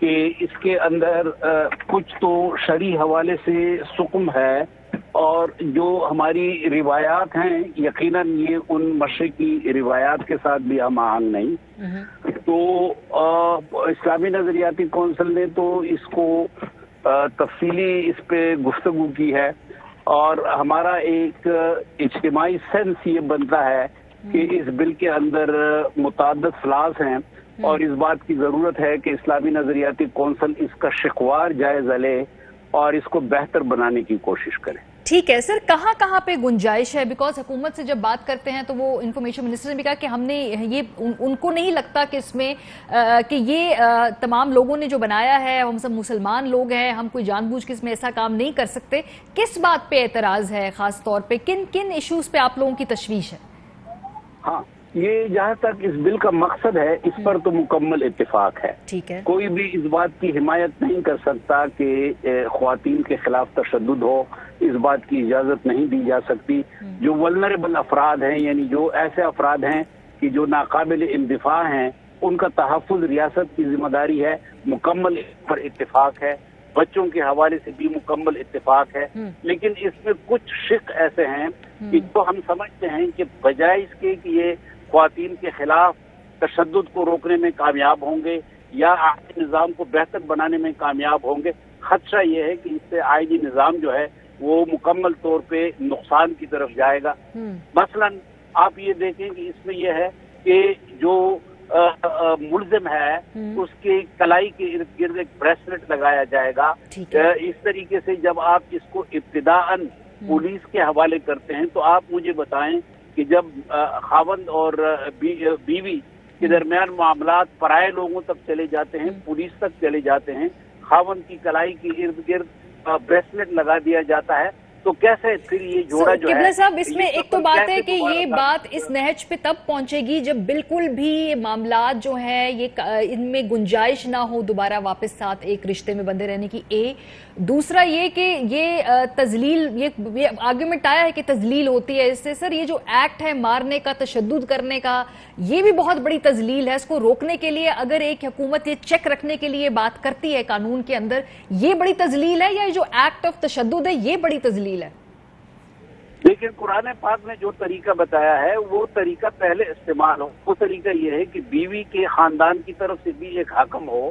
کہ اس کے اندر کچھ تو شرعی حوالے سے سقم ہے اور جو ہماری روایات ہیں یقیناً یہ ان مشرقی روایات کے ساتھ بھی ہم آہنگ نہیں. تو اسلامی نظریاتی کونسل نے تو اس کو تفصیلی اس پہ گفتگو کی ہے اور ہمارا ایک اجتماعی سینس یہ بنتا ہے کہ اس بل کے اندر متعدد فلاز ہیں اور اس بات کی ضرورت ہے کہ اسلامی نظریاتی کونسل اس کا شکوار جائزہ لے اور اس کو بہتر بنانے کی کوشش کرے. ٹھیک ہے سر، کہاں کہاں پہ گنجائش ہے؟ بیکاز حکومت سے جب بات کرتے ہیں تو وہ انفارمیشن منسٹر نے بھی کہا کہ ہم نے یہ ان کو نہیں لگتا کہ اس میں کہ یہ تمام لوگوں نے جو بنایا ہے، ہم سب مسلمان لوگ ہیں، ہم کوئی جان بوجھ کے اس میں ایسا کام نہیں کر سکتے. کس بات پہ اعتراض ہے خاص طور پہ؟ کن کن ایشوز پہ آپ لوگوں کی تشویش ہے؟ ہاں، یہ جہاں تک اس بل کا مقصد ہے اس پر تو مکمل اتفاق ہے. ٹھیک ہے. کوئی بھی اس بات کی حمایت نہیں کر سکتا کہ خواتین کے خلاف تشدد ہو، اس بات کی اجازت نہیں دی جا سکتی. جو ولنریبل افراد ہیں، یعنی جو ایسے افراد ہیں کہ جو ناقابل اندفاع ہیں، ان کا تحفظ ریاست کی ذمہ داری ہے. مکمل اس پر اتفاق ہے. بچوں کے حوالے سے بھی مکمل اتفاق ہے. لیکن اس میں کچھ شق ایسے ہیں کہ جو ہم سمجھتے ہیں کہ بجائے اس کے کہ یہ خواتین کے خلاف تشدد کو روکنے میں کامیاب ہوں گے یا آئینی نظام کو بہتر بنانے میں کامیاب ہوں گے، خدشہ یہ ہے کہ اس سے آئینی نظام جو ہے وہ مکمل طور پہ نقصان کی طرف جائے گا. مثلا آپ یہ دیکھیں کہ اس میں یہ ہے کہ جو ملزم ہے اس کے کلائی کے ارد گرد ایک بریسلیٹ لگایا جائے گا. اس طریقے سے جب آپ اس کو ابتداءً پولیس کے حوالے کرتے ہیں تو آپ مجھے بتائیں کہ جب خاوند اور بیوی کے درمیان معاملات پرائے لوگوں تک چلے جاتے ہیں، پولیس تک چلے جاتے ہیں، خاوند کی کلائی کے ارد گرد بریسلیٹ لگا دیا جاتا ہے، تو کیسے پھر یہ جوڑا جو ہے؟ قبلہ صاحب، اس میں ایک تو بات ہے کہ یہ بات اس نہج پہ تب پہنچے گی جب بالکل بھی معاملات جو ہیں یہ ان میں گنجائش نہ ہو دوبارہ واپس ساتھ ایک رشتے میں بندے رہنے کی. دوسرا یہ کہ یہ تذلیل، یہ آرگومنٹ آیا ہے کہ تذلیل ہوتی ہے اس سے. سر، یہ جو ایکٹ ہے مارنے کا، تشدد کرنے کا، یہ بھی بہت بڑی تذلیل ہے. اس کو روکنے کے لیے اگر ایک حکومت یہ چیک رکھنے کے لیے بات کرتی ہے قانون کے اندر، یہ بڑی تذلیل ہے یا جو ایکٹ آف تشدد ہے یہ بڑی تذلیل ہے؟ لیکن قرآن پاک نے جو طریقہ بتایا ہے وہ طریقہ پہلے استعمال ہو. وہ طریقہ یہ ہے کہ بیوی کے خاندان کی طرف سے بھی ایک حکم ہو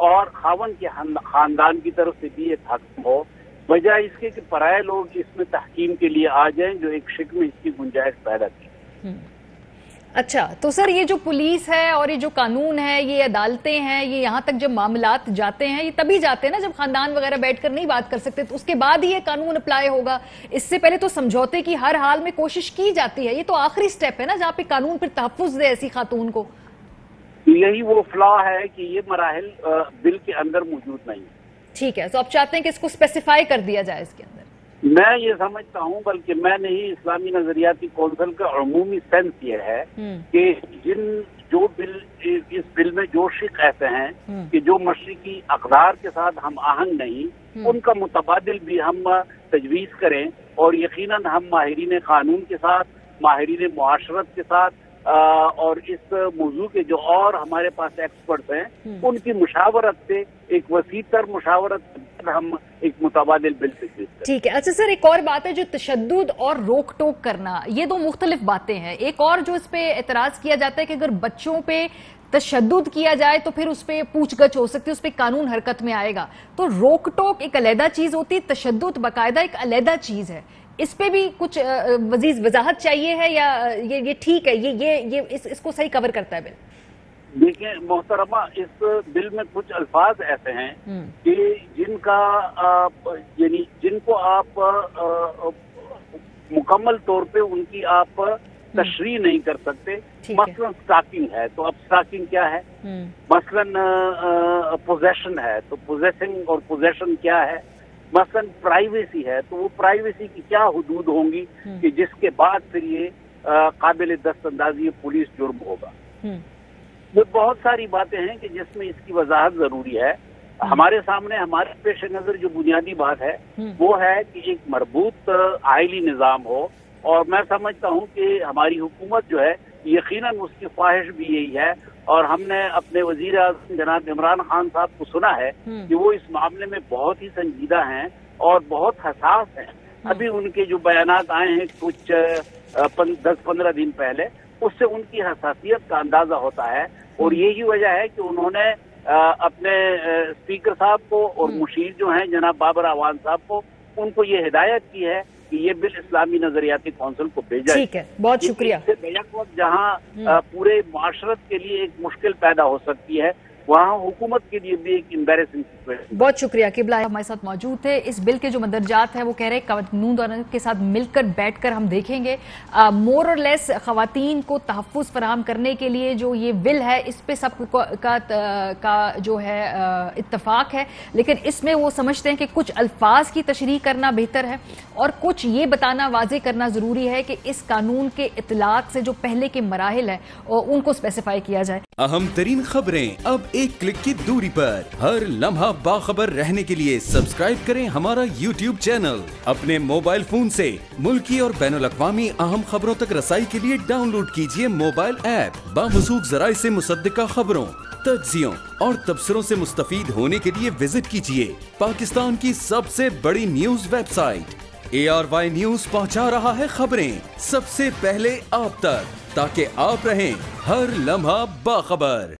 اور خاوند کے خاندان کی طرف سے بھی ایک حکم ہو، بجائے اس کے کہ پرائے لوگ اس میں تحکیم کے لیے آ جائیں جو ایک شک میں اس کی گنجائش پیدا کی. اچھا، تو سر یہ جو پولیس ہے اور یہ جو قانون ہے، یہ عدالتیں ہیں، یہ یہاں تک جب معاملات جاتے ہیں یہ تبھی جاتے ہیں نا جب خاندان وغیرہ بیٹھ کر نہیں بات کر سکتے، تو اس کے بعد ہی یہ قانون اپلائی ہوگا. اس سے پہلے تو سمجھوتے کی ہر حال میں کوشش کی جاتی ہے. یہ تو آخری سٹیپ ہے نا جہاں پہ قانون پھر تحفظ دے ایسی خاتون کو. یہی وہ فلا ہے کہ یہ مراحل بل کے اندر موجود نہیں. ٹھیک ہے، تو آپ چاہتے ہیں کہ اس کو اسپیسیفائی کر دیا جائے اس کے اندر؟ میں یہ سمجھتا ہوں، بلکہ میں نہیں، اسلامی نظریاتی کونسل کا عمومی سینس یہ ہے کہ جو بل، اس بل میں جو شق ایسے ہیں کہ جو مشرقی اقدار کے ساتھ ہم آہنگ نہیں، ان کا متبادل بھی ہم تجویز کریں اور یقیناً ہم ماہرین قانون کے ساتھ، ماہرین معاشرت کے ساتھ اور اس موضوع کے جو اور ہمارے پاس ایکسپرٹس ہیں ان کی مشاورت سے، ایک وسیع تر مشاورت ہم ایک متبادل بل تجویز کریں. ٹھیک ہے. اچھا سر، ایک اور بات ہے جو تشدد اور روک ٹوک کرنا، یہ دو مختلف باتیں ہیں. ایک اور جو اس پہ اعتراض کیا جاتا ہے کہ اگر بچوں پہ تشدد کیا جائے تو پھر اس پہ پوچھ گچھ ہو سکتی ہے، اس پہ قانون حرکت میں آئے گا. تو روک ٹوک ایک علیحدہ چیز ہوتی ہے، تشدد باقاعدہ ایک علیحدہ چیز ہے. اس پہ بھی کچھ مزید وضاحت چاہیے ہے یا یہ ٹھیک ہے، یہ اس کو صحیح کور کرتا ہے بل؟ دیکھیں محترمہ، اس بل میں کچھ الفاظ ایسے ہیں کہ جن کو آپ مکمل طور پہ ان کی آپ تشریح نہیں کر سکتے. مثلاً سٹاکنگ ہے تو اب سٹاکنگ کیا ہے؟ مثلاً پوزیشن ہے تو پوزیسنگ اور پوزیشن کیا ہے؟ مثلاً پرائیویسی ہے تو وہ پرائیویسی کی کیا حدود ہوں گی کہ جس کے بعد پھر یہ قابل دست اندازی پولیس جرم ہوگا. یہ بہت ساری باتیں ہیں کہ جس میں اس کی وضاحت ضروری ہے. ہمارے سامنے ہمارے پیش نظر جو بنیادی بات ہے وہ ہے کہ ایک مربوط آئلی نظام ہو، اور میں سمجھتا ہوں کہ ہماری حکومت جو ہے یقیناً اس کی خواہش بھی یہی ہے، اور ہم نے اپنے وزیر اعظم جناب عمران خان صاحب کو سنا ہے کہ وہ اس معاملے میں بہت ہی سنجیدہ ہیں اور بہت حساس ہیں۔ ابھی ان کے جو بیانات آئے ہیں کچھ 10-15 دن پہلے، اس سے ان کی حساسیت کا اندازہ ہوتا ہے، اور یہی وجہ ہے کہ انہوں نے اپنے اسپیکر صاحب کو اور مشیر جو ہیں جناب بابر اعوان صاحب کو، ان کو یہ ہدایت کی ہے کہ یہ بل اسلامی نظریاتی کونسل کو بھیجا ہے۔ ٹھیک ہے، بہت شکریہ۔ اس سے بیک وقت جہاں پورے معاشرت کے لیے ایک مشکل پیدا ہو سکتی ہے، وہاں حکومت کے لیے بھی ایک امبیرسنگ سچویشن۔ بہت شکریہ قبلہ ہمارے ساتھ موجود تھے۔ اس بل کے جو مندرجات ہیں وہ کہہ رہے قانون دانوں کے ساتھ مل کر بیٹھ کر ہم دیکھیں گے، مور اور لیس خواتین کو تحفظ فراہم کرنے کے لیے جو یہ بل ہے اس پہ سب کا جو ہے اتفاق ہے، لیکن اس میں وہ سمجھتے ہیں کہ کچھ الفاظ کی تشریح کرنا بہتر ہے اور کچھ یہ بتانا واضح کرنا ضروری ہے کہ اس قانون کے اطلاق سے جو پہلے کے مراحل ہیں ان کو اسپیسیفائی کیا جائے۔ اہم ترین خبریں اب ایک کلک کی دوری پر، ہر لمحہ باخبر رہنے کے لیے سبسکرائب کریں ہمارا YouTube چینل۔ اپنے موبائل فون سے ملکی اور بین الاقوامی اہم خبروں تک رسائی کے لیے ڈاؤن لوڈ کیجیے موبائل ایپ۔ باموثوق ذرائع سے مصدقہ خبروں، تجزیوں اور تبصروں سے مستفید ہونے کے لیے وزٹ کیجیے پاکستان کی سب سے بڑی news website. ARY news پہنچا رہا ہے خبریں سب سے پہلے آپ تک، تاکہ آپ رہیں ہر لمحہ باخبر۔